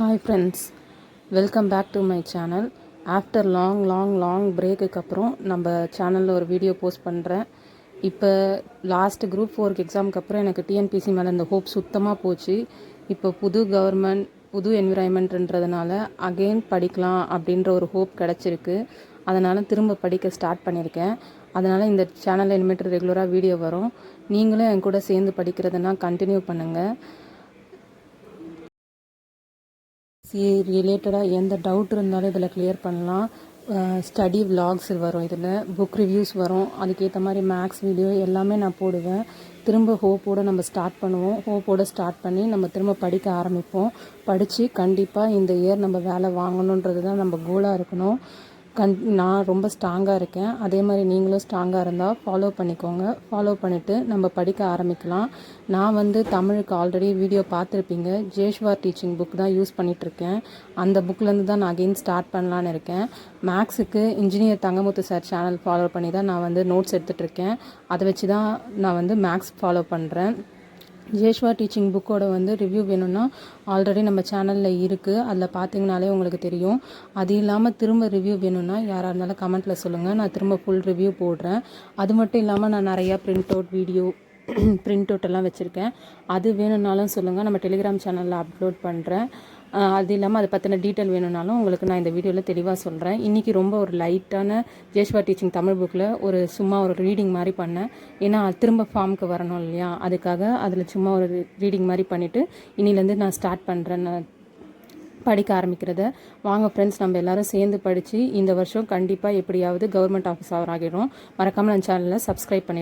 Hi friends, welcome back to my channel. After long break அப்புறம் நம்ம சேனலில் ஒரு வீடியோ போஸ்ட் பண்ணுறேன். இப்போ லாஸ்ட் குரூப் 4 எக்ஸாமுக்கு அப்புறம் எனக்கு டிஎன்பிசி மேலே இந்த ஹோப் சுத்தமாக போச்சு. இப்போ புது கவர்மெண்ட் புது என்விரான்மெண்ட்ன்றதுனால அகெயின் படிக்கலாம் அப்படின்ற ஒரு ஹோப் கிடச்சிருக்கு. அதனால் திரும்ப படிக்க ஸ்டார்ட் பண்ணியிருக்கேன். அதனால் இந்த சேனலில் இனிமேட்டு ரெகுலராக வீடியோ வரும். நீங்களும் என் கூட சேர்ந்து படிக்கிறதுனா கண்டினியூ பண்ணுங்கள். ரிலேட்டடாக எந்த டவுட் இருந்தாலும் இதில் கிளியர் பண்ணலாம். ஸ்டடி விலாக்ஸ் வரும், இதில் புக் ரிவ்யூஸ் வரும், அதுக்கேற்ற மாதிரி மேக்ஸ் வீடியோ எல்லாமே நான் போடுவேன். திரும்ப ஹோப்போடு நம்ம ஸ்டார்ட் பண்ணுவோம். ஹோப்போடு ஸ்டார்ட் பண்ணி நம்ம திரும்ப படிக்க ஆரம்பிப்போம். படித்து கண்டிப்பாக இந்த இயர் நம்ம வேலை வாங்கணுன்றது தான் நம்ம கோலாக இருக்கணும். நான் ரொம்ப ஸ்ட்ராங்காக இருக்கேன். அதே மாதிரி நீங்களும் ஸ்ட்ராங்காக இருந்தால் ஃபாலோ பண்ணிக்கோங்க. ஃபாலோ பண்ணிவிட்டு நம்ம படிக்க ஆரம்பிக்கலாம். நான் தமிழுக்கு ஆல்ரெடி வீடியோ பார்த்துருப்பீங்க. ஜேஷ்வார் டீச்சிங் புக் தான் யூஸ் பண்ணிகிட்ருக்கேன். அந்த புக்லேருந்து தான் நான் அகெயின் ஸ்டார்ட் பண்ணலான்னு இருக்கேன். மேக்ஸுக்கு engineer Thangamuthu sir channel follow பண்ணி தான் நான் நோட்ஸ் எடுத்துகிட்ருக்கேன். அதை வச்சு தான் நான் மேக்ஸ் ஃபாலோ பண்ணுறேன். ஜேஷ்வார் டீச்சிங் புக்கோட ரிவ்யூ வேணும்னா ஆல்ரெடி நம்ம சேனலில் இருக்குது. அதில் பார்த்தீங்கனாலே உங்களுக்கு தெரியும். அது இல்லாமல் திரும்ப ரிவ்யூ வேணும்னா யாராக இருந்தாலும் கமெண்ட்டில் சொல்லுங்கள். நான் திரும்ப ஃபுல் ரிவ்யூ போடுறேன். அது மட்டும் இல்லாமல் நான் நிறையா print out video print out எல்லாம் வச்சுருக்கேன். அது வேணும்னாலும் சொல்லுங்கள். நம்ம டெலிகிராம் சேனலில் அப்லோட் பண்ணுறேன். அது இல்லாமல் அதை பற்றின டீட்டெயில் வேணும்னாலும் உங்களுக்கு நான் இந்த வீடியோவில் தெளிவாக சொல்கிறேன். இன்றைக்கி ரொம்ப ஒரு லைட்டான ஜேஷ்வார் டீச்சிங் தமிழ் புக்கில் சும்மா ஒரு ரீடிங் மாதிரி பண்ணேன். ஏன்னா திரும்ப ஃபார்முக்கு வரணும் இல்லையா, அதுக்காக அதில் சும்மா ஒரு ரீடிங் மாதிரி பண்ணிவிட்டு இன்னிலேருந்து நான் ஸ்டார்ட் பண்ணுறேன் படிக்க ஆரம்பிக்கிறத. வாங்க ஃப்ரெண்ட்ஸ், நம்ம எல்லோரும் சேர்ந்து படித்து இந்த வருஷம் கண்டிப்பாக எப்படியாவது கவர்மெண்ட் ஆஃபீஸர் ஆகிடும். மறக்காமல் நம்ம சேனலில் சப்ஸ்கிரைப் பண்ணிவிடுங்க.